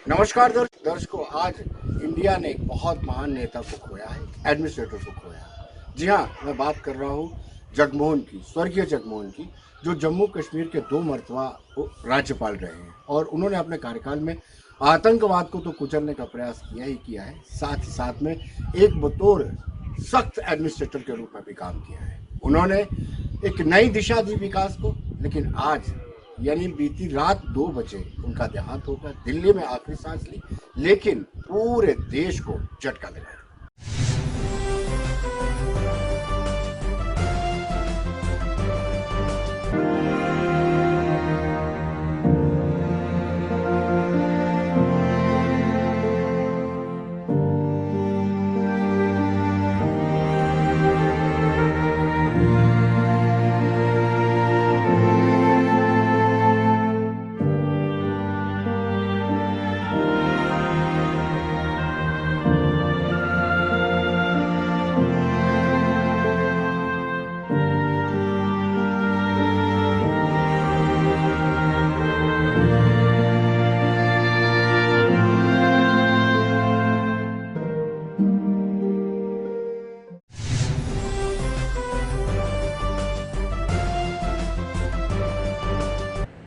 नमस्कार दर्शकों, आज इंडिया ने एक बहुत महान नेता को खोया है, एडमिनिस्ट्रेटर को खोया है। जी हाँ, मैं बात कर रहा हूँ जगमोहन की, स्वर्गीय जगमोहन की, जो जम्मू कश्मीर के 2 मरतबा राज्यपाल रहे हैं और उन्होंने अपने कार्यकाल में आतंकवाद को तो कुचलने का प्रयास किया ही किया है, साथ ही साथ में एक बतौर सख्त एडमिनिस्ट्रेटर के रूप में भी काम किया है। उन्होंने एक नई दिशा दी विकास को, लेकिन आज यानी बीती रात 2 बजे उनका देहांत होगा। दिल्ली में आखिरी सांस ली, लेकिन पूरे देश को झटका लगा।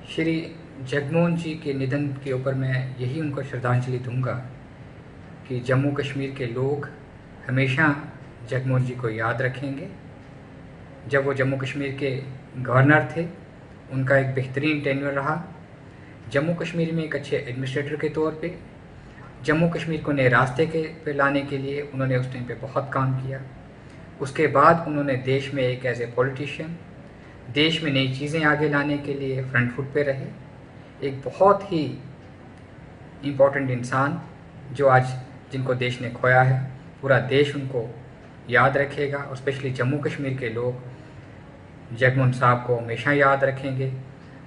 श्री जगमोहन जी के निधन के ऊपर मैं यही उनको श्रद्धांजलि दूंगा कि जम्मू कश्मीर के लोग हमेशा जगमोहन जी को याद रखेंगे। जब वो जम्मू कश्मीर के गवर्नर थे, उनका एक बेहतरीन टेन्योर रहा। जम्मू कश्मीर में एक अच्छे एडमिनिस्ट्रेटर के तौर पे जम्मू कश्मीर को नए रास्ते पे लाने के लिए उन्होंने उस टाइम पे बहुत काम किया। उसके बाद उन्होंने देश में एक एज ए पॉलिटिशियन देश में नई चीज़ें आगे लाने के लिए फ्रंट फुट पे रहे। एक बहुत ही इम्पोर्टेंट इंसान जो आज जिनको देश ने खोया है, पूरा देश उनको याद रखेगा और स्पेशली जम्मू कश्मीर के लोग जगमोहन साहब को हमेशा याद रखेंगे।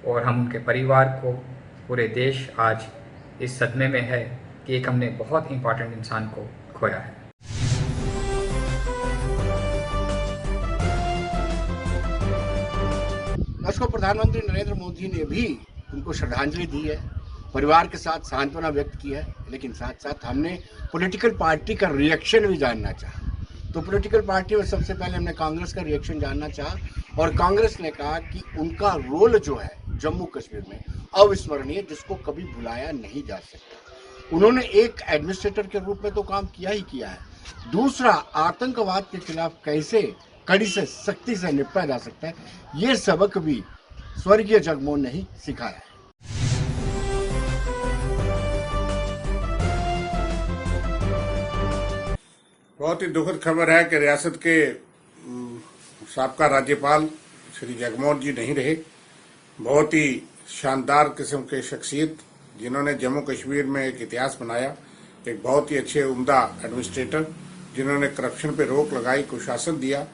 और हम उनके परिवार को, पूरे देश आज इस सदमे में है कि एक हमने बहुत इम्पोर्टेंट इंसान को खोया है। उसको प्रधानमंत्री नरेंद्र मोदी ने भी उनको श्रद्धांजलि दी है, परिवार के साथ सांत्वना व्यक्त की है, लेकिन साथ साथ हमने पॉलिटिकल पार्टी का रिएक्शन भी जानना चाहा। तो पॉलिटिकल पार्टी में सबसे पहले हमने कांग्रेस का रिएक्शन जानना चाहा और कांग्रेस ने कहा कि उनका रोल जो है जम्मू कश्मीर में अविस्मरणीय, जिसको कभी भुलाया नहीं जा सकता। उन्होंने एक एडमिनिस्ट्रेटर के रूप में तो काम किया ही किया है, दूसरा आतंकवाद के खिलाफ कैसे कड़ी से सख्ती से निपटा जा सकता है, ये सबक भी स्वर्गीय जगमोहन ने ही सिखाया है। बहुत ही दुखद खबर है कि रियासत के साबका राज्यपाल श्री जगमोहन जी नहीं रहे। बहुत ही शानदार किस्म के शख्सियत, जिन्होंने जम्मू कश्मीर में एक इतिहास बनाया, एक बहुत ही अच्छे उम्दा एडमिनिस्ट्रेटर, जिन्होंने करप्शन पे रोक लगाई, कुशासन दिया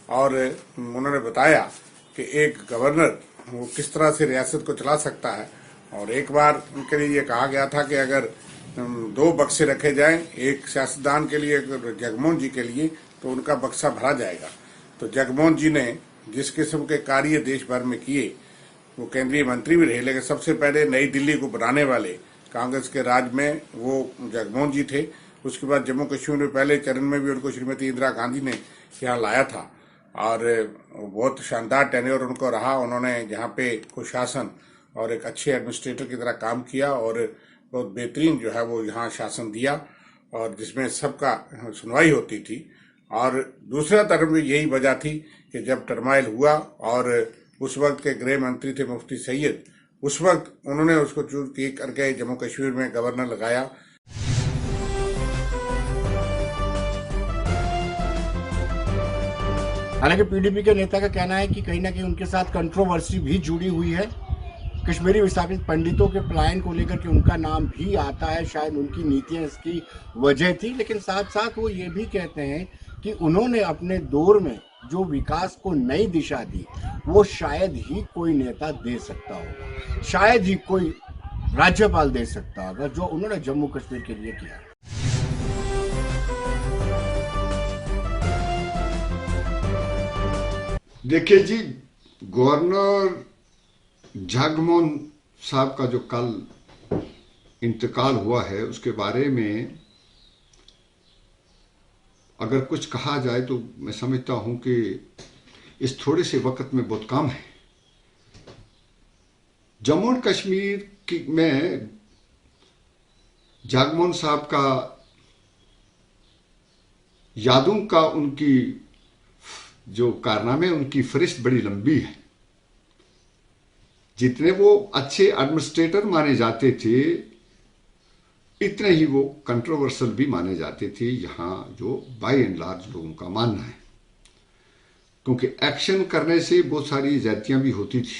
और उन्होंने बताया कि एक गवर्नर वो किस तरह से रियासत को चला सकता है। और एक बार उनके लिए ये कहा गया था कि अगर 2 बक्से रखे जाएं, एक सियासतदान के लिए, एक जगमोहन जी के लिए, तो उनका बक्सा भरा जाएगा। तो जगमोहन जी ने जिस किस्म के कार्य देश भर में किए, वो केंद्रीय मंत्री भी रहे, लेकिन सबसे पहले नई दिल्ली को बनाने वाले कांग्रेस के राज में वो जगमोहन जी थे। उसके बाद जम्मू कश्मीर में पहले चरण में भी उनको श्रीमती इंदिरा गांधी ने यहाँ लाया था और बहुत शानदार टेन्योर उनको रहा। उन्होंने यहाँ पे कुशासन और एक अच्छे एडमिनिस्ट्रेटर की तरह काम किया और बहुत बेहतरीन जो है वो यहाँ शासन दिया, और जिसमें सबका सुनवाई होती थी। और दूसरा तरफ में यही वजह थी कि जब टर्माइल हुआ और उस वक्त के गृह मंत्री थे मुफ्ती सैयद, उस वक्त उन्होंने उसको चूज करके जम्मू कश्मीर में गवर्नर लगाया। हालांकि पीडीपी के नेता का कहना है कि कहीं ना कहीं उनके साथ कंट्रोवर्सी भी जुड़ी हुई है। कश्मीरी विस्थापित पंडितों के पलायन को लेकर के उनका नाम भी आता है, शायद उनकी नीतियां इसकी वजह थी। लेकिन साथ साथ वो ये भी कहते हैं कि उन्होंने अपने दौर में जो विकास को नई दिशा दी, वो शायद ही कोई नेता दे सकता होगा, शायद ही कोई राज्यपाल दे सकता होगा, जो उन्होंने जम्मू कश्मीर के लिए किया। देखिए जी, गवर्नर जगमोहन साहब का जो कल इंतकाल हुआ है उसके बारे में अगर कुछ कहा जाए तो मैं समझता हूं कि इस थोड़े से वक्त में बहुत कम है। जम्मू एंड कश्मीर में जगमोहन साहब का यादों का उनकी जो कारनामे उनकी फहरिस्त बड़ी लंबी है। जितने वो अच्छे एडमिनिस्ट्रेटर माने जाते थे इतने ही वो कंट्रोवर्शियल भी माने जाते थे, यहां जो बाय एंड लार्ज लोगों का मानना है, क्योंकि एक्शन करने से बहुत सारी ज्यादतियां भी होती थी।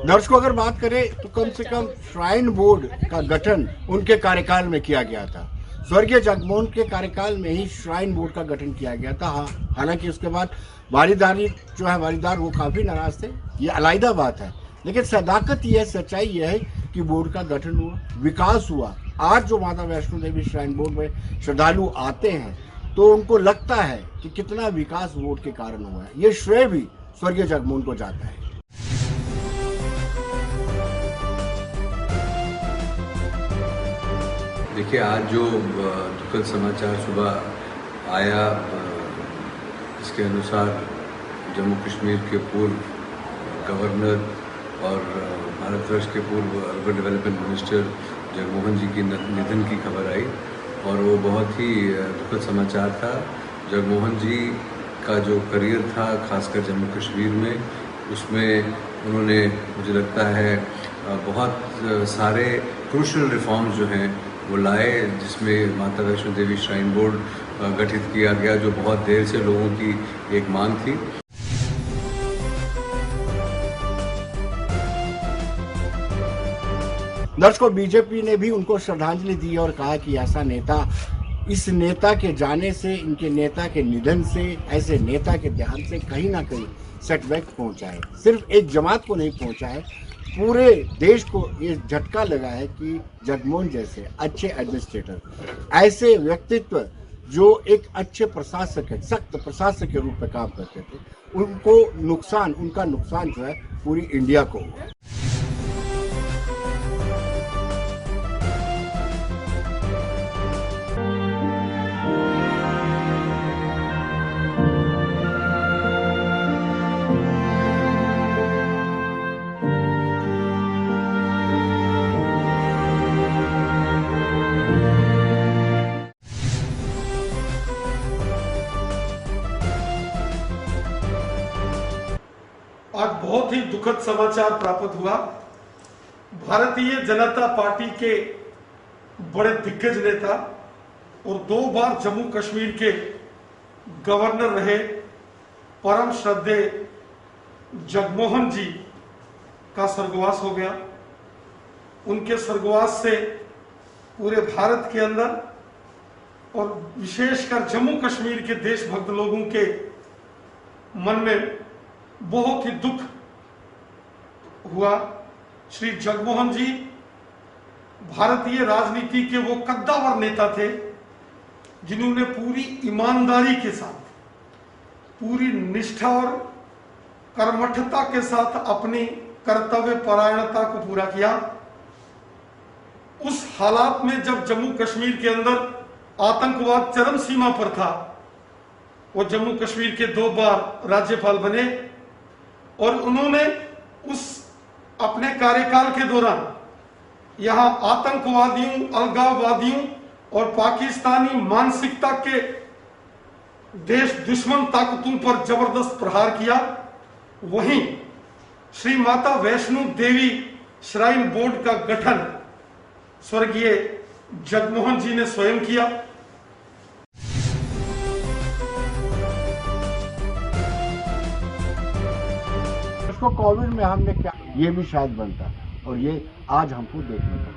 दर्शकों अगर बात करें तो कम से कम श्राइन बोर्ड का गठन उनके कार्यकाल में किया गया था। स्वर्गीय जगमोहन के कार्यकाल में ही श्राइन बोर्ड का गठन किया गया था। हालांकि उसके बाद वारीदार वो काफी नाराज थे, ये अलग बात है, लेकिन सदाकत यह सच्चाई यह है कि बोर्ड का गठन हुआ, विकास हुआ। आज जो माता वैष्णो देवी श्राइन बोर्ड में श्रद्धालु आते हैं तो उनको लगता है कि कितना विकास बोर्ड के कारण हुआ है। ये श्रेय भी स्वर्गीय जगमोहन को जाता है। देखिए, आज जो दुखद समाचार सुबह आया, इसके अनुसार जम्मू कश्मीर के पूर्व गवर्नर और भारतवर्ष के पूर्व अर्बन डेवलपमेंट मिनिस्टर जगमोहन जी की निधन की खबर आई और वो बहुत ही दुखद समाचार था। जगमोहन जी का जो करियर था खासकर जम्मू कश्मीर में, उसमें उन्होंने मुझे लगता है बहुत सारे क्रूशल रिफॉर्म्स जो हैं वो लाए, जिसमें माता वैष्णो देवी श्राइन बोर्ड गठित किया गया जो बहुत देर से लोगों की एक मांग थी। दर्शकों, बीजेपी ने भी उनको श्रद्धांजलि दी और कहा कि ऐसा नेता, इस नेता के जाने से, इनके नेता के निधन से, ऐसे नेता के देहांत से कहीं ना कहीं सेटबैक पहुंचा है। सिर्फ एक जमात को नहीं पहुंचा है, पूरे देश को ये झटका लगा है कि जगमोहन जैसे अच्छे एडमिनिस्ट्रेटर, ऐसे व्यक्तित्व जो एक अच्छे प्रशासक है, सख्त प्रशासक के रूप में काम करते थे, उनका नुकसान जो है पूरी इंडिया को हुआ। आज बहुत ही दुखद समाचार प्राप्त हुआ। भारतीय जनता पार्टी के बड़े दिग्गज नेता और 2 बार जम्मू कश्मीर के गवर्नर रहे परम श्रद्धेय जगमोहन जी का स्वर्गवास हो गया। उनके स्वर्गवास से पूरे भारत के अंदर और विशेषकर जम्मू कश्मीर के देशभक्त लोगों के मन में बहुत ही दुख हुआ। श्री जगमोहन जी भारतीय राजनीति के वो कद्दावर नेता थे जिन्होंने पूरी ईमानदारी के साथ, पूरी निष्ठा और कर्मठता के साथ अपनी कर्तव्य परायणता को पूरा किया। उस हालात में जब जम्मू कश्मीर के अंदर आतंकवाद चरम सीमा पर था, वो जम्मू कश्मीर के 2 बार राज्यपाल बने और उन्होंने उस अपने कार्यकाल के दौरान यहां आतंकवादियों, अलगाववादियों और पाकिस्तानी मानसिकता के देश दुश्मन ताकतों पर जबरदस्त प्रहार किया। वहीं श्री माता वैष्णो देवी श्राइन बोर्ड का गठन स्वर्गीय जगमोहन जी ने स्वयं किया। कोविड में हमने क्या, ये भी शायद बनता था और ये आज हमको देखने को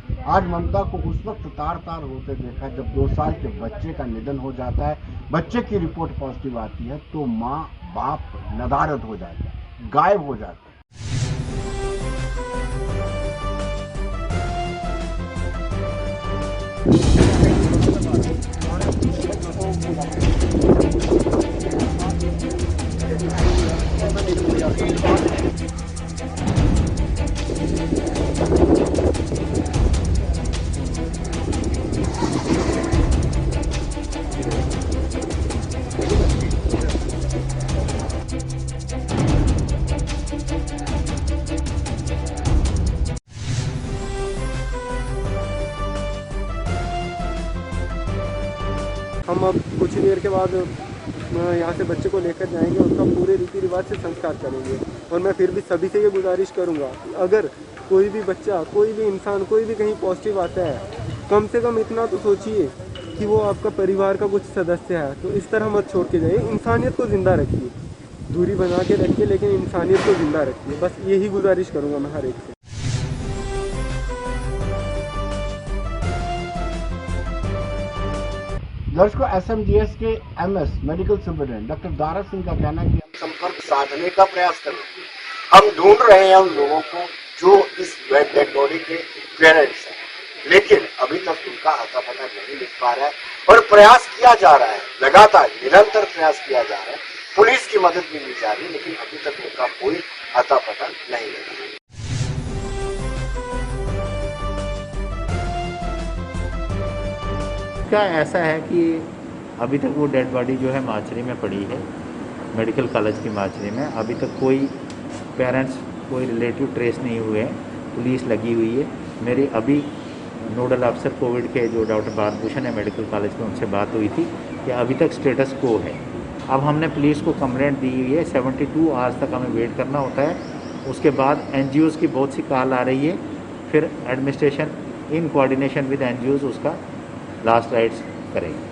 मिला। आज ममता को उस वक्त तार होते देखा जब 2 साल के बच्चे का निधन हो जाता है, बच्चे की रिपोर्ट पॉजिटिव आती है तो माँ बाप नदारद हो जाता है, गायब हो जाता है। हम अब कुछ देर के बाद यहाँ से बच्चे को लेकर जाएंगे, उसका पूरे रीति रिवाज से संस्कार करेंगे। और मैं फिर भी सभी से ये गुजारिश करूँगा, अगर कोई भी बच्चा, कोई भी इंसान, कोई भी कहीं पॉजिटिव आता है, कम से कम इतना तो सोचिए कि वो आपका परिवार का कुछ सदस्य है। तो इस तरह मत छोड़ के जाइए, इंसानियत को ज़िंदा रखिए, दूरी बना के रखिए, लेकिन इंसानियत को ज़िंदा रखिए। बस यही गुजारिश करूँगा मैं हर एक से। दर्शकों, एसएमजीएस के MS medical superintendent doctor Dara Singh का कहना है कि हम संपर्क साधने का प्रयास कर रहे हैं। हम ढूंढ रहे हैं उन लोगों को जो इस डेड बॉडी के पेरेंट्स हैं, लेकिन अभी तक उनका आता पता नहीं मिल पा रहा है। और प्रयास किया जा रहा है, लगातार निरंतर प्रयास किया जा रहा है, पुलिस की मदद भी ली जा रही है, लेकिन अभी तक उनका कोई आता पता नहीं लगा। क्या ऐसा है कि अभी तक वो डेड बॉडी जो है मार्चरी में पड़ी है, मेडिकल कॉलेज की मार्चरी में। अभी तक कोई पेरेंट्स, कोई रिलेटिव ट्रेस नहीं हुए हैं, पुलिस लगी हुई है। मेरी अभी नोडल अफसर कोविड के जो डॉक्टर भारतभूषण है मेडिकल कॉलेज के, उनसे बात हुई थी कि अभी तक स्टेटस को है। अब हमने पुलिस को कंप्लेंट दी हुई है, 72 आवर्स तक हमें वेट करना होता है। उसके बाद NGOs की बहुत सी कॉल आ रही है, फिर administration in coordination with NGOs उसका लास्ट राइट्स करेगी।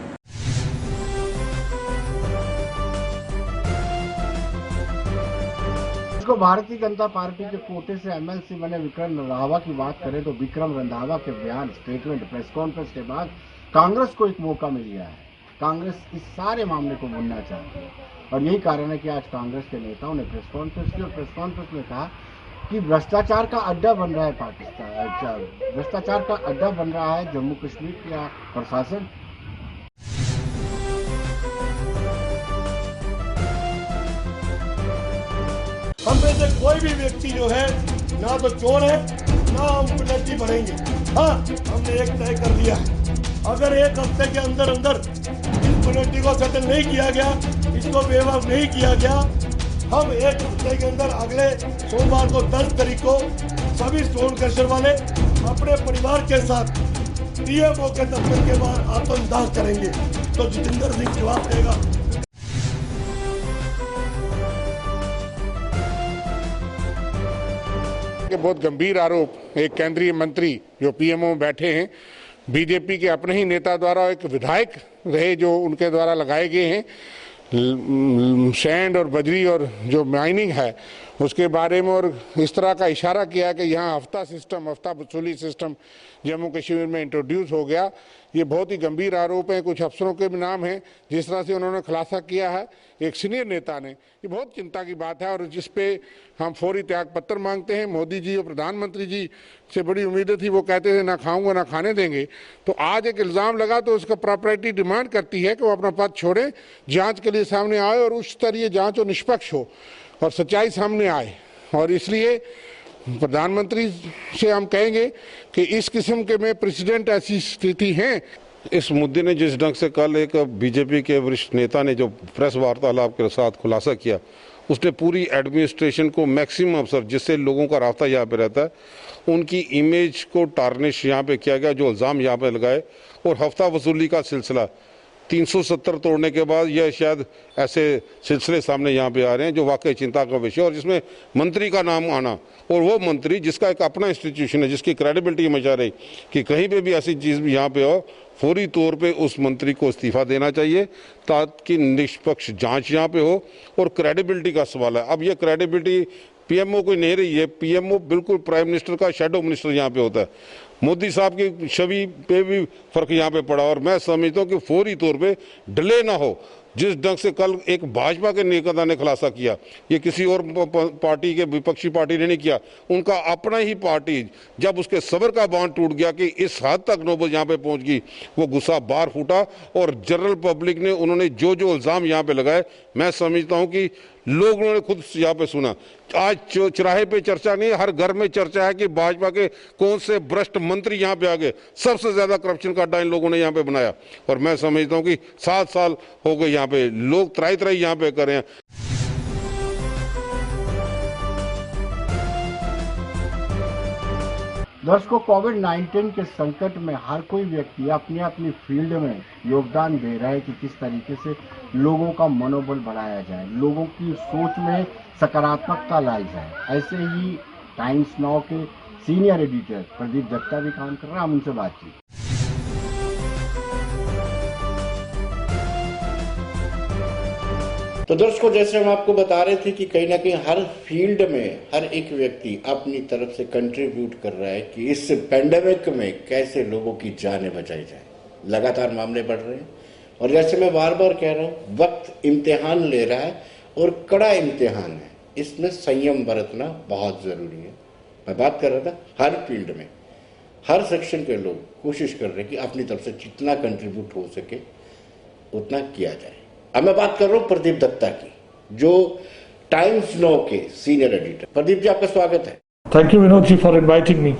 इसको भारतीय जनता पार्टी के कोटे से MLC बने विक्रम रंधावा की बात करें तो विक्रम रंधावा के बयान, स्टेटमेंट, प्रेस कॉन्फ्रेंस के बाद कांग्रेस को एक मौका मिल गया है। कांग्रेस इस सारे मामले को भूलना चाहती है और यही कारण है कि आज कांग्रेस के नेताओं ने प्रेस कॉन्फ्रेंस की और प्रेस कॉन्फ्रेंस में कहा कि भ्रष्टाचार का अड्डा बन रहा है पाकिस्तान, भ्रष्टाचार का अड्डा बन रहा है जम्मू कश्मीर का प्रशासन। हम में से कोई भी व्यक्ति जो है ना तो चोर है ना हम पेनल्टी भरेंगे। हाँ, हमने एक तय कर लिया है, अगर एक हफ्ते के अंदर अंदर इस पेनल्टी को सेटल नहीं किया गया, इसको वेवर नहीं किया गया, हम एक हफ्ते के अंदर अगले सोमवार को 10 तारीख को सभी स्टोन क्रशर वाले अपने परिवार के साथ DMO के दफ्तर के बाहर आत्मदाह करेंगे। तो जितेंद्र सिंह जवाब देगा। बहुत गंभीर आरोप एक केंद्रीय मंत्री जो PMO में बैठे हैं, बीजेपी के अपने ही नेता द्वारा, एक विधायक रहे जो उनके द्वारा लगाए गए हैं, सैंड और बजरी और जो माइनिंग है उसके बारे में, और इस तरह का इशारा किया कि यहाँ हफ्ता वसूली सिस्टम जम्मू कश्मीर में इंट्रोड्यूस हो गया। ये बहुत ही गंभीर आरोप है। कुछ अफसरों के भी नाम हैं जिस तरह से उन्होंने खुलासा किया है एक सीनियर नेता ने। ये बहुत चिंता की बात है और जिस पे हम फौरी त्याग पत्र मांगते हैं। मोदी जी और प्रधानमंत्री जी से बड़ी उम्मीदें थी, वो कहते थे ना खाऊंगा ना खाने देंगे, तो आज एक इल्ज़ाम लगा तो उसका प्रॉपर्टी डिमांड करती है कि वो अपना पद छोड़े, जांच के लिए सामने आए और उच्च स्तरीय जांच और निष्पक्ष हो और सच्चाई सामने आए। और इसलिए प्रधानमंत्री से हम कहेंगे कि इस किस्म के में प्रेसिडेंट ऐसी स्थिति है। इस मुद्दे ने जिस ढंग से कल एक बीजेपी के वरिष्ठ नेता ने जो प्रेस वार्तालाप के साथ खुलासा किया, उसने पूरी एडमिनिस्ट्रेशन को, मैक्सिमम अफसर जिससे लोगों का रास्ता यहाँ पे रहता है, उनकी इमेज को टार्निश यहाँ पे किया गया, जो इल्ज़ाम यहाँ पे लगाए। और हफ्ता वसूली का सिलसिला 370 तोड़ने के बाद यह शायद ऐसे सिलसिले सामने यहाँ पे आ रहे हैं जो वाकई चिंता का विषय, और जिसमें मंत्री का नाम आना, और वो मंत्री जिसका एक अपना इंस्टीट्यूशन है, जिसकी क्रेडिबिलिटी मचा रही कि कहीं पे भी ऐसी चीज़ भी यहाँ पे हो, फौरी तौर पे उस मंत्री को इस्तीफा देना चाहिए ताकि निष्पक्ष जांच यहाँ पे हो। और क्रेडिबिलिटी का सवाल है, अब ये क्रेडिबिलिटी PMO कोई नहीं रही है। PMO बिल्कुल प्राइम मिनिस्टर का शैडो मिनिस्टर यहाँ पे होता है। मोदी साहब की छवि पे भी फर्क यहाँ पे पड़ा, और मैं समझता हूँ कि फौरी तौर पे डिले ना हो। जिस ढंग से कल एक भाजपा के नेता ने खुलासा किया, ये किसी और पार्टी के, विपक्षी पार्टी ने नहीं किया, उनका अपना ही पार्टी, जब उसके सब्र का बांध टूट गया कि इस हद तक नौबत यहाँ पे पहुंच गई, वो गुस्सा बाहर फूटा। और जनरल पब्लिक ने, उन्होंने जो जो इल्ज़ाम यहाँ पे लगाए, मैं समझता हूँ कि लोगों ने खुद यहाँ पे सुना। आज चौराहे पे चर्चा नहीं, हर घर में चर्चा है कि भाजपा के कौन से भ्रष्ट मंत्री यहाँ पे आ गए। सबसे ज्यादा करप्शन का अड्डा इन लोगों ने यहाँ पे बनाया, और मैं समझता हूँ कि 7 साल हो गए यहाँ पे, लोग त्राही त्राही यहाँ पे कर रहे हैं। दर्शकों, कोविड-19 के संकट में हर कोई व्यक्ति अपनी अपनी फील्ड में योगदान दे रहा है कि किस तरीके से लोगों का मनोबल बढ़ाया जाए, लोगों की सोच में सकारात्मकता लाई जाए। ऐसे ही टाइम्स नाउ के सीनियर एडिटर प्रदीप दत्ता भी काम कर रहे हैं, हम उनसे बातचीत। तो दर्शकों, जैसे हम आपको बता रहे थे कि कहीं ना कहीं हर फील्ड में हर एक व्यक्ति अपनी तरफ से कंट्रीब्यूट कर रहा है कि इस पेंडेमिक में कैसे लोगों की जानें बचाई जाए। लगातार मामले बढ़ रहे हैं और जैसे मैं बार बार कह रहा हूँ, वक्त इम्तिहान ले रहा है और कड़ा इम्तिहान है। इसमें संयम बरतना बहुत जरूरी है। मैं बात कर रहा था, हर फील्ड में हर सेक्शन के लोग कोशिश कर रहे हैं कि अपनी तरफ से जितना कंट्रीब्यूट हो सके उतना किया जाए। अब मैं बात कर रहा हूँ प्रदीप दत्ता की, जो टाइम्स नाउ के सीनियर एडिटर। प्रदीप जी, आपका स्वागत है। Thank you Vinod ji for inviting me.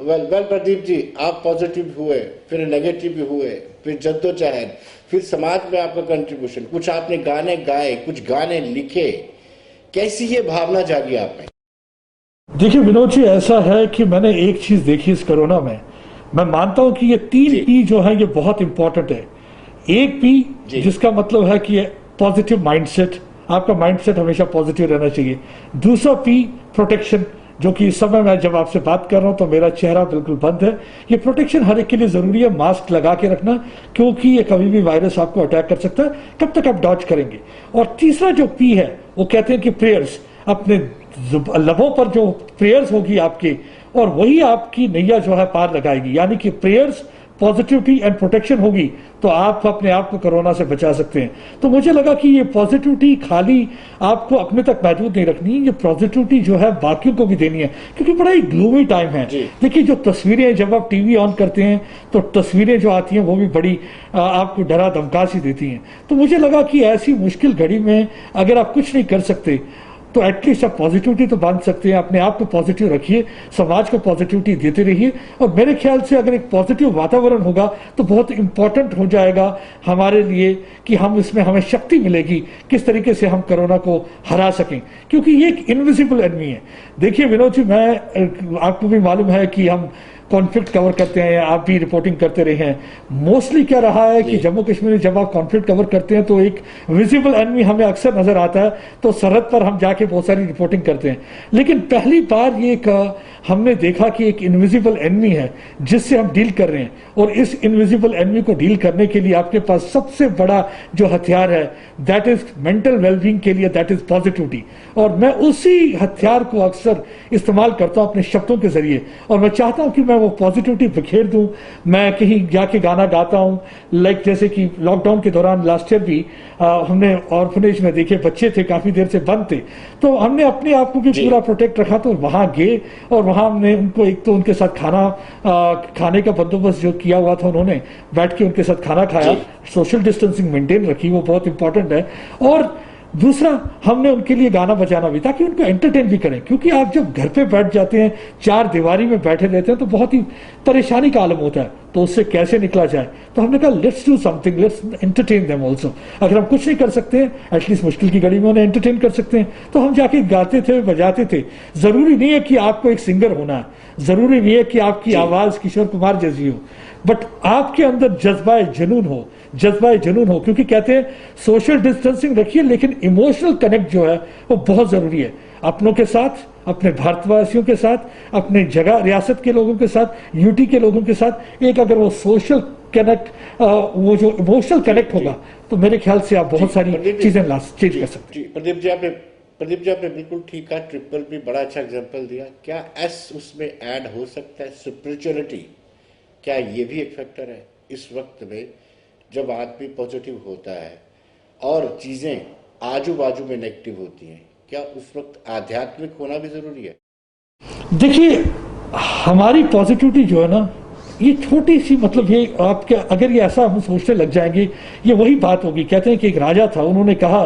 Well Pradeep ji, आप पॉजिटिव हुए, फिर नेगेटिव हुए, फिर जद्दोजहद, फिर समाज में आपका कंट्रीब्यूशन, कुछ आपने गाने गाए, कुछ गाने लिखे, कैसी ये भावना जागी आप में? देखिए विनोद जी, ऐसा है कि मैंने एक चीज देखी इस कोरोना में, मैं मानता हूं कि ये 3 पी जो है ये बहुत इंपॉर्टेंट है। एक पी जिसका मतलब है कि पॉजिटिव माइंडसेट, आपका माइंडसेट हमेशा पॉजिटिव रहना चाहिए। दूसरा पी प्रोटेक्शन, जो कि इस समय मैं जब आपसे बात कर रहा हूं तो मेरा चेहरा बिल्कुल बंद है। ये प्रोटेक्शन हर एक के लिए जरूरी है, मास्क लगा के रखना, क्योंकि ये कभी भी वायरस आपको अटैक कर सकता है, कब तक आप डॉज करेंगे। और तीसरा जो पी है वो कहते हैं कि प्रेयर्स, अपने लबों पर जो प्रेयर्स होगी आपके, और वही आपकी नैया जो है पार लगाएगी। यानी कि प्रेयर्स, पॉजिटिविटी एंड प्रोटेक्शन होगी तो आप अपने आप को कोरोना से बचा सकते हैं। तो मुझे लगा कि ये पॉजिटिविटी खाली आपको अपने तक महदूद नहीं रखनी, ये पॉजिटिविटी जो है बाकियों को भी देनी है, क्योंकि बड़ा ही ग्लूमी टाइम है। देखिए, जो तस्वीरें जब आप टीवी ऑन करते हैं तो तस्वीरें जो आती हैं वो भी बड़ी आपको डरा धमका सी देती हैं। तो मुझे लगा कि ऐसी मुश्किल घड़ी में अगर आप कुछ नहीं कर सकते तो एटलीस्ट आप पॉजिटिविटी तो बांध सकते हैं। अपने आप को पॉजिटिव रखिए, समाज को पॉजिटिविटी देते रहिए, और मेरे ख्याल से अगर एक पॉजिटिव वातावरण होगा तो बहुत इंपॉर्टेंट हो जाएगा हमारे लिए कि हम इसमें हमें शक्ति मिलेगी किस तरीके से हम कोरोना को हरा सकें, क्योंकि ये एक इनविजिबल एनिमी है। देखिए विनोद जी, मैं आपको भी मालूम है कि हम कॉन्फ्लिक्ट कवर करते हैं, आप भी रिपोर्टिंग करते रहे हैं। मोस्टली क्या रहा है कि जम्मू कश्मीर में जब आप कॉन्फ्लिक्ट कवर करते हैं तो एक विजिबल एनिमी हमें अक्सर नजर आता है, तो सरहद पर हम जाके बहुत सारी रिपोर्टिंग करते हैं। लेकिन पहली बार ये हमने देखा कि एक इनविजिबल एनिमी है जिससे हम डील कर रहे हैं, और इस इनविजिबल एनिमी को डील करने के लिए आपके पास सबसे बड़ा जो हथियार है दैट इज मेंटल वेलबींग के लिए, दैट इज पॉजिटिविटी। और मैं उसी हथियार को अक्सर इस्तेमाल करता हूं अपने शब्दों के जरिए, और मैं चाहता हूं कि मैं वो पॉजिटिविटी बिखेर दूं। मैं कहीं जाके गाना गाता हूं, लाइक जैसे कि लॉकडाउन के दौरान लास्ट ईयर भी हमने ऑर्फनेज में देखे बच्चे थे काफी देर से बंद थे, तो हमने अपने आप को भी पूरा प्रोटेक्ट रखा। तो वहां गए और वहां हमने उनको एक तो उनके साथ खाने का बंदोबस्त जो किया हुआ था, उन्होंने बैठ के उनके साथ खाना खाया, सोशल डिस्टेंसिंग मेंटेन रखी, वो बहुत इंपॉर्टेंट है। और दूसरा, हमने उनके लिए गाना बजाना भी, ताकि उनको एंटरटेन भी करें, क्योंकि आप जब घर पे बैठ जाते हैं, 4 दीवारी में बैठे रहते हैं, तो बहुत ही परेशानी का आलम होता है। तो उससे कैसे निकला जाए, तो हमने कहा let's do something, let's entertain them also. अगर हम कुछ नहीं कर सकते हैं, एटलीस्ट मुश्किल की घड़ी में उन्हें एंटरटेन कर सकते हैं। तो हम जाके गाते थे, बजाते थे। जरूरी नहीं है कि आपको एक सिंगर होना है, जरूरी नहीं है कि आपकी आवाज किशोर कुमार जैसी हो, बट आपके अंदर जज्बाए जुनून हो, क्योंकि कहते हैं सोशल डिस्टेंसिंग रखिए, लेकिन इमोशनल कनेक्ट जो है वो बहुत जरूरी है, अपनों के साथ, अपने भारतवासियों के साथ, अपने जगह रियासत के लोगों के साथ, यूटी के लोगों के साथ। एक अगर वो सोशल कनेक्ट, वो जो इमोशनल कनेक्ट होगा, तो मेरे ख्याल से आप बहुत सारी चीजें चेंज कर सकते हैं। प्रदीप जी आपने बिल्कुल ठीक कहा, ट्रिपल भी बड़ा अच्छा एग्जाम्पल दिया। क्या एस उसमें ऐड हो सकता है, स्पिरिचुअलिटी, क्या ये भी एक फैक्टर है इस वक्त में जब आदमी पॉजिटिव होता है और चीजें आजू बाजू में नेगेटिव होती हैं? क्या उस वक्त आध्यात्मिक होना भी जरूरी है? देखिए, हमारी पॉजिटिविटी जो है ना, ये छोटी सी, मतलब ये आपके अगर ये ऐसा हम सोचने लग जाएंगे, ये वही बात होगी। कहते हैं कि एक राजा था, उन्होंने कहा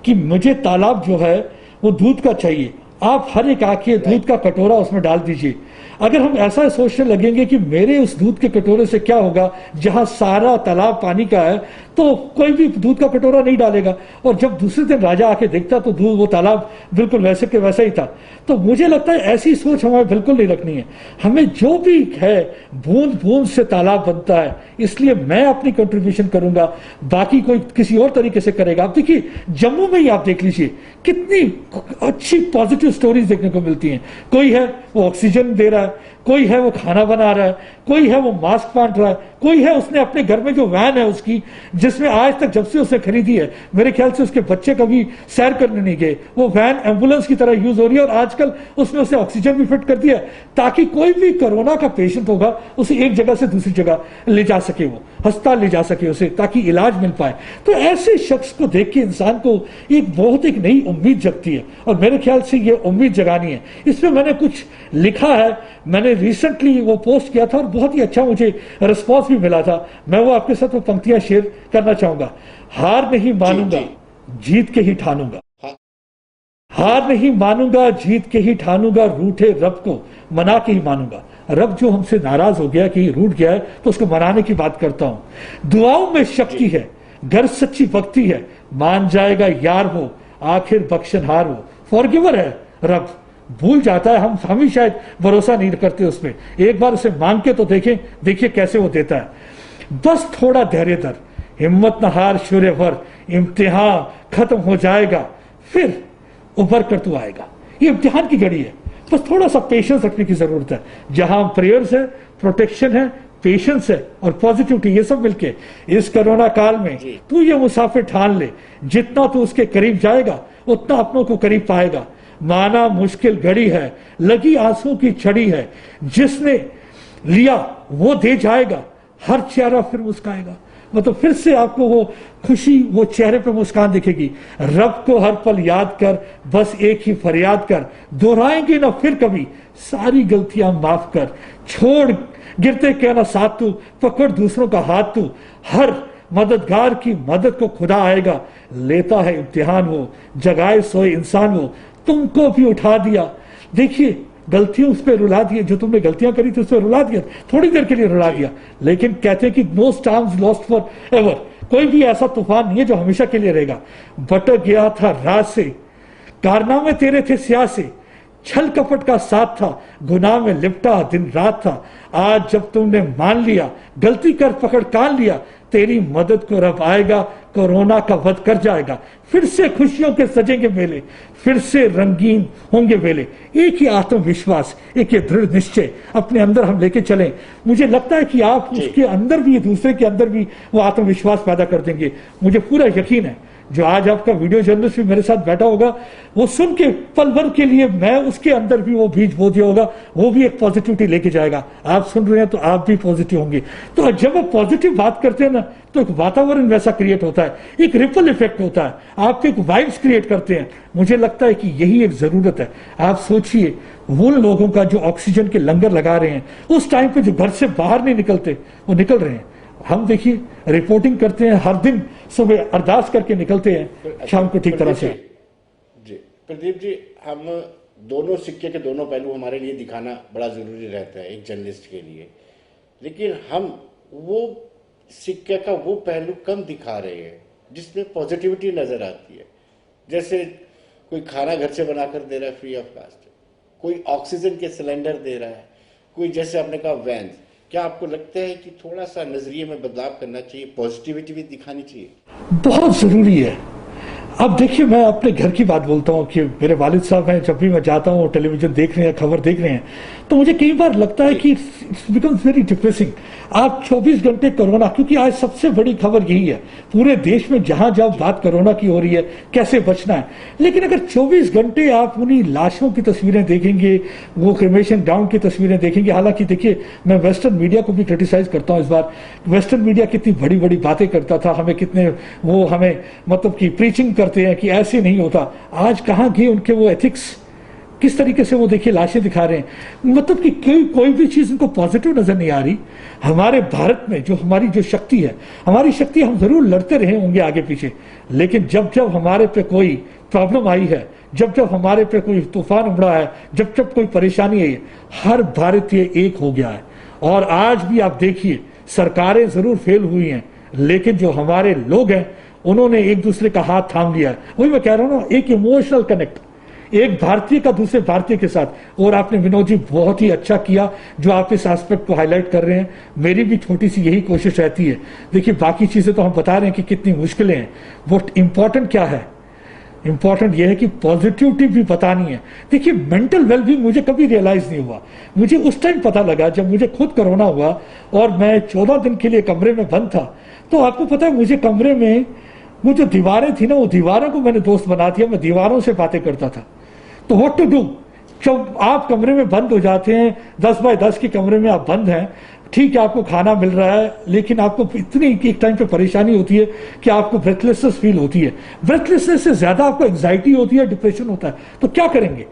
कि मुझे तालाब जो है वो दूध का चाहिए, आप हर एक आके दूध का कटोरा उसमें डाल दीजिए। अगर हम ऐसा सोचने लगेंगे कि मेरे उस दूध के कटोरे से क्या होगा जहां सारा तालाब पानी का है, तो कोई भी दूध का कटोरा नहीं डालेगा। और जब दूसरे दिन राजा आके देखता तो दूध वो तालाब बिल्कुल वैसे के वैसा ही था। तो मुझे लगता है ऐसी सोच हमें बिल्कुल नहीं रखनी है। हमें जो भी है, बूंद बूंद से तालाब बनता है, इसलिए मैं अपनी कंट्रीब्यूशन करूंगा, बाकी कोई किसी और तरीके से करेगा। आप देखिए जम्मू में ही आप देख लीजिए कितनी अच्छी पॉजिटिव स्टोरीज देखने को मिलती हैं। कोई है वो ऑक्सीजन दे रहा है, कोई है वो खाना बना रहा है, कोई है वो मास्क बांट रहा है, कोई है उसने अपने घर में जो वैन है उसकी, जिसमें आज तक जब से उसने खरीदी है मेरे ख्याल से उसके बच्चे कभी सैर करने नहीं गए, वो वैन एम्बुलेंस की तरह यूज हो रही है। और आजकल उसने उसे ऑक्सीजन भी फिट कर दिया ताकि कोई भी कोरोना का पेशेंट होगा उसे एक जगह से दूसरी जगह ले जा सके, वो अस्पताल ले जा सके उसे, ताकि इलाज मिल पाए। तो ऐसे शख्स को देख के इंसान को एक नई उम्मीद जगती है, और मेरे ख्याल से ये उम्मीद जगानी है। इसमें मैंने कुछ लिखा है, मैंने रिसेंटली वो पोस्ट किया था और बहुत ही अच्छा मुझे रिस्पॉन्स भी मिला था। मैं वो आपके साथ वो पंक्तियां शेयर करना चाहूंगा। हार नहीं मानूंगा, जीत के ही ठानूंगा। हार नहीं मानूंगा, जीत के ही ठानूंगा, रूठे रब को मना के ही मानूंगा। रब जो हमसे नाराज हो गया कि रूठ गया है, तो उसको मनाने की बात करता हूं। दुआओं में शक्ति है, घर सच्ची भक्ति है, मान जाएगा यार वो, आखिर बख्शनहार वो। फॉरगिवर है रब, भूल जाता है, हम ही शायद भरोसा नहीं करते उसमें। एक बार उसे मांग के तो देखें, देखिए कैसे वो देता है। बस थोड़ा धैर्य धर, हिम्मत न हार शूर्यवर, इम्तिहान खत्म हो जाएगा, फिर उभर कर तू आएगा। ये इम्तिहान की घड़ी है, बस थोड़ा सा पेशेंस रखने की जरूरत है। जहां प्रेयर्स है, प्रोटेक्शन है, पेशेंस है और पॉजिटिविटी, ये सब मिलके इस कोरोना काल में तू ये मुसाफिर ठान ले, जितना तू उसके करीब जाएगा उतना अपनों को करीब पाएगा। माना मुश्किल घड़ी है, लगी आंसू की छड़ी है, जिसने लिया वो दे जाएगा, हर चेहरा फिर मुस्काएगा। मतलब फिर से आपको वो खुशी, वो चेहरे पे मुस्कान दिखेगी। रब को हर पल याद कर, बस एक ही फरियाद कर, दोहराएंगे ना फिर कभी, सारी गलतियां माफ कर। छोड़ गिरते कहना साथ तू, पकड़ दूसरों का हाथ तू, हर मददगार की मदद को खुदा आएगा। लेता है इम्तिहान वो, जगाए सोए इंसान वो, तुमको भी उठा दिया। देखिए गलतियों उस पर रुला दिए, जो तुमने गलतियां करी थी उस पर रुला दिया, थोड़ी देर के लिए रुला दिया, लेकिन कहते हैं कि no storms last forever. कोई भी ऐसा तूफान नहीं है जो हमेशा के लिए रहेगा। भटक गया था राह से, कारनामे तेरे थे स्याह से, छल कपट का साथ था, गुनाह में लिपटा दिन रात था। आज जब तुमने मान लिया, गलती कर पकड़ कान लिया, तेरी मदद को रब आएगा, कोरोना का वध कर जाएगा। फिर से खुशियों के सजेंगे मेले, फिर से रंगीन होंगे वेले। एक ही आत्मविश्वास, एक ये दृढ़ निश्चय अपने अंदर हम लेके चलें। मुझे लगता है कि आप उसके अंदर भी, दूसरे के अंदर भी वो आत्मविश्वास पैदा कर देंगे। मुझे पूरा यकीन है जो आज आपका वीडियो जर्नलिस्ट भी मेरे साथ बैठा होगा, वो सुन के पल भर के लिए मैं उसके अंदर भी वो बीज बो दिया होगा, वो भी एक पॉजिटिविटी लेके जाएगा। आप सुन रहे हैं तो आप भी पॉजिटिव होंगे। तो जब आप पॉजिटिव बात करते हैं ना, तो एक वातावरण वैसा क्रिएट होता है, एक रिपल इफेक्ट होता है, आप एक वाइब्स क्रिएट करते हैं। मुझे लगता है कि यही एक जरूरत है। आप सोचिए वो लोगों का जो ऑक्सीजन के लंगर लगा रहे हैं, उस टाइम पे जो घर से बाहर नहीं निकलते, वो निकल रहे हैं। हम देखिए रिपोर्टिंग करते हैं, हर दिन सुबह अरदास करके निकलते हैं, शाम को ठीक तरह से। जी प्रदीप जी, हम दोनों सिक्के के दोनों पहलू हमारे लिए दिखाना बड़ा जरूरी रहता है एक जर्नलिस्ट के लिए, लेकिन हम वो सिक्के का वो पहलू कम दिखा रहे हैं जिसमें पॉजिटिविटी नजर आती है। जैसे कोई खाना घर से बनाकर दे रहा है फ्री ऑफ कॉस्ट, कोई ऑक्सीजन के सिलेंडर दे रहा है, कोई जैसे आपने कहा वैन। क्या आपको लगता है कि थोड़ा सा नजरिए में बदलाव करना चाहिए, पॉजिटिविटी भी दिखानी चाहिए? बहुत जरूरी है। अब देखिए मैं अपने घर की बात बोलता हूँ कि मेरे वालिद साहब हैं, जब भी मैं जाता हूँ टेलीविजन देख रहे हैं, खबर देख रहे हैं, तो मुझे कई बार लगता है कि इट्स बिकम्स वेरी डिप्रेसिंग। आप 24 घंटे कोरोना, क्योंकि आज सबसे बड़ी खबर यही है पूरे देश में, जहां जब बात कोरोना की हो रही है कैसे बचना है। लेकिन अगर 24 घंटे आप उन्हीं लाशों की तस्वीरें देखेंगे, वो क्रिमेशन ग्राउंड की तस्वीरें देखेंगे, हालांकि देखिए मैं वेस्टर्न मीडिया को भी क्रिटिसाइज करता हूं इस बार। वेस्टर्न मीडिया कितनी बड़ी बड़ी बातें करता था, हमें कितने वो हमें मतलब की प्रीचिंग करते हैं कि ऐसे नहीं होता। आज कहां गए उनके वो एथिक्स, किस तरीके से वो देखिए लाशें दिखा रहे हैं। मतलब कि कोई भी चीज उनको पॉजिटिव नजर नहीं आ रही। हमारे भारत में जो हमारी जो शक्ति है, हमारी शक्ति, हम जरूर लड़ते रहे होंगे आगे पीछे, लेकिन जब जब हमारे पे कोई प्रॉब्लम आई है, जब जब हमारे पे कोई तूफान उमड़ा है, जब जब कोई परेशानी है, हर भारतीय एक हो गया है। और आज भी आप देखिए, सरकारें जरूर फेल हुई हैं, लेकिन जो हमारे लोग हैं उन्होंने एक दूसरे का हाथ थाम लिया है। वही मैं कह रहा हूं ना, एक इमोशनल कनेक्ट एक भारतीय का दूसरे भारतीय के साथ। और आपने विनोद जी बहुत ही अच्छा किया जो आप इस एस्पेक्ट को हाईलाइट कर रहे हैं। मेरी भी छोटी सी यही कोशिश रहती है। देखिए, बाकी चीजें तो हम बता रहे हैं कि कितनी मुश्किलें हैं, बट इंपॉर्टेंट क्या है? इंपॉर्टेंट यह है कि पॉजिटिविटी भी बतानी है। देखिए, मेंटल वेलबींग मुझे कभी रियलाइज नहीं हुआ। मुझे उस टाइम पता लगा जब मुझे खुद कोरोना हुआ और मैं 14 दिन के लिए कमरे में बंद था। तो आपको पता है, मुझे कमरे में वो जो दीवारें थी ना, वो दीवारों को मैंने दोस्त बना दिया। मैं दीवारों से बातें करता था। तो व्हाट टू डू? जब आप कमरे में बंद हो जाते हैं, 10 बाय 10 के कमरे में आप बंद हैं, ठीक है आपको खाना मिल रहा है, लेकिन आपको इतनी एक टाइम पे परेशानी होती है कि आपको ब्रेथलेसनेस फील होती है। ब्रेथलेसनेस से ज्यादा आपको एंजाइटी होती है, डिप्रेशन होता है। तो क्या करेंगे?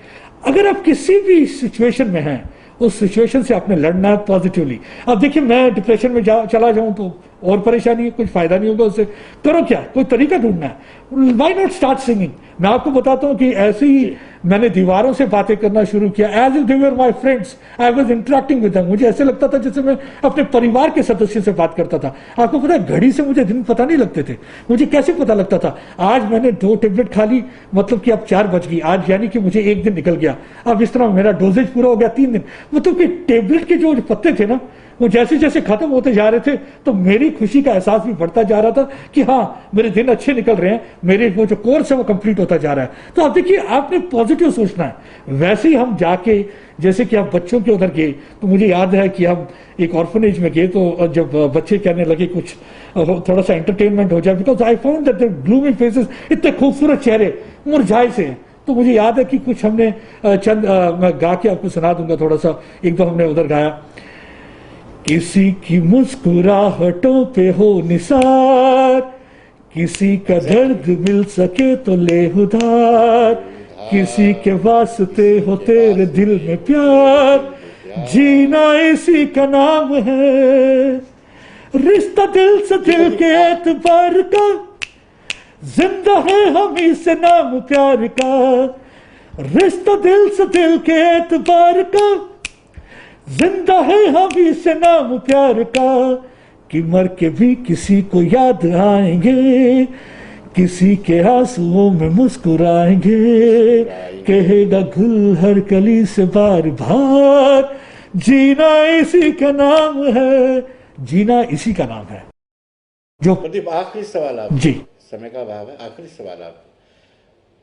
अगर आप किसी भी सिचुएशन में हैं, उस सिचुएशन से आपने लड़ना है पॉजिटिवली। अब देखिए, मैं डिप्रेशन में चला जाऊं तो और परेशानी है, कुछ फायदा नहीं होगा उससे। करो क्या? कोई तरीका ढूंढना है। Why not start singing? मैं आपको बताता हूं कि ऐसे ही मैंने दीवारों से बातें करना शुरू किया। As if they were my friends, I was interacting with them. मुझे ऐसे लगता था जैसे मैं अपने परिवार के सदस्य से बात करता था। आपको पता है, घड़ी से मुझे दिन पता नहीं लगते थे। मुझे कैसे पता लगता था? आज मैंने 2 टेबलेट खा ली, मतलब कि अब 4 बज गई आज, यानी कि मुझे 1 दिन निकल गया। अब इस तरह मेरा डोजेज पूरा हो गया 3 दिन। मतलब कि टेबलेट के जो पत्ते थे ना, वो जैसे जैसे खत्म होते जा रहे थे, तो मेरी खुशी का एहसास भी बढ़ता जा रहा था कि हाँ, मेरे दिन अच्छे निकल रहे हैं, मेरे वो जो कोर्स है वो कंप्लीट होता जा रहा है। तो आप देखिए, आपने पॉजिटिव सोचना है। वैसे ही हम जाके, जैसे कि आप बच्चों के उधर गए, तो मुझे याद है कि हम एक ऑर्फनेज में गए, तो जब बच्चे कहने लगे कुछ थोड़ा सा एंटरटेनमेंट हो जाए, because I found that the gloomy faces, इतने खूबसूरत चेहरे मुरझाए से हैं। तो मुझे याद है कि कुछ हमने चंद मैं गा के आपको सुना दूंगा थोड़ा सा। एक दो हमने उधर गाया। किसी की मुस्कुराहटों पे हो निसार, किसी का दर्द मिल सके तो ले उधार, किसी के वास्ते हो तेरे दिल में प्यार, जीना इसी का नाम है। रिश्ता दिल से दिल के एतबार का, जिंदा है हम इसे नाम प्यार का। रिश्ता दिल से दिल के एतबार का, जिंदा है हम इसे नाम प्यार का। कि मर के भी किसी को याद आएंगे, किसी के आंसुओं में मुस्कुराएंगे, कहेगा गुल हर कली से बार बार, जीना इसी का नाम है, जीना इसी का नाम है। जो प्रदीप, आखिरी सवाल आप जी, समय का अभाव है, आखिरी सवाल आप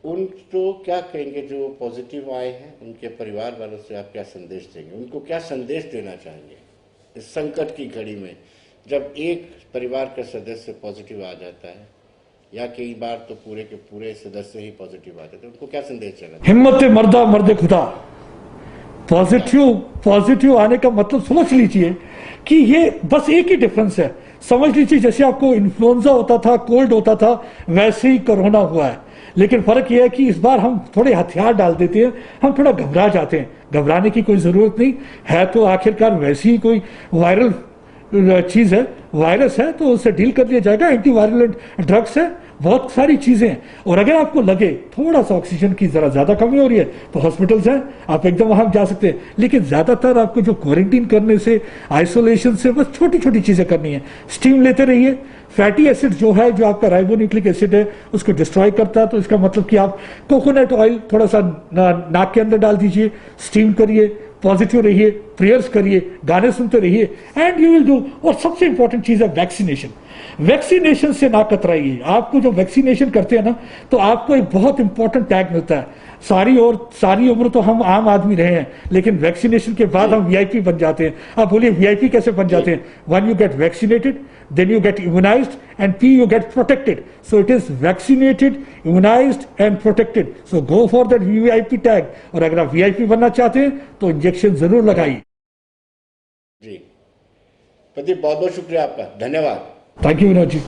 उनको क्या कहेंगे जो पॉजिटिव आए हैं? उनके परिवार वालों से आप क्या संदेश देंगे? उनको क्या संदेश देना चाहेंगे इस संकट की घड़ी में, जब एक परिवार का सदस्य पॉजिटिव आ जाता है, या कई बार तो पूरे के पूरे सदस्य ही पॉजिटिव आ जाते हैं? उनको क्या संदेश देना? हिम्मत मर्दा मर्द खुदा। पॉजिटिव आने का मतलब समझ लीजिए कि ये बस एक ही डिफरेंस है। समझ लीजिए जैसे आपको इन्फ्लुएंजा होता था, कोल्ड होता था, वैसे ही कोरोना हुआ है। लेकिन फर्क यह है कि इस बार हम थोड़े हथियार डाल देते हैं, हम थोड़ा घबरा जाते हैं। घबराने की कोई जरूरत नहीं है, तो आखिरकार वैसी ही कोई वायरल चीज है, वायरस है, तो उससे डील कर लिया जाएगा। एंटीवायरल ड्रग्स है, बहुत सारी चीजें हैं। और अगर आपको लगे थोड़ा सा ऑक्सीजन की जरा ज्यादा कमी हो रही है, तो हॉस्पिटल्स हैं, आप एकदम वहां जा सकते हैं। लेकिन ज्यादातर आपको जो क्वारंटीन करने से, आइसोलेशन से, बस छोटी छोटी चीजें करनी है। स्टीम लेते रहिए। फैटी एसिड जो है, जो आपका राइबोन्यूक्लिक एसिड है, उसको डिस्ट्रॉय करता है। तो इसका मतलब कि आप कोकोनट ऑयल थोड़ा सा नाक के अंदर डाल दीजिए, स्टीम करिए, पॉजिटिव रहिए, प्रेयर्स करिए, गाने सुनते रहिए, एंड यू विल डू। और सबसे इंपॉर्टेंट चीज है वैक्सीनेशन। वैक्सीनेशन से ना कतराइए। आपको जो वैक्सीनेशन करते हैं ना, तो आपको एक बहुत इंपॉर्टेंट टैग मिलता है। सारी उम्र तो हम आम आदमी रहे हैं, लेकिन वैक्सीनेशन के बाद हम वीआईपी बन जाते हैं। आप बोलिए वीआईपी कैसे बन जाते हैं? One you get vaccinated, then you get immunized, and P you get protected. So it is vaccinated, immunized and protected. So go for that VIP tag. और अगर आप VIP बनना चाहते हैं तो इंजेक्शन जरूर लगाइए। जी प्रदीप, बहुत बहुत शुक्रिया आपका, धन्यवाद। थैंक यू विनोद जी।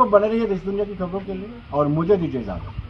बने रहिए देश दुनिया की खबरों के लिए और मुझे दीजिए इजाजत।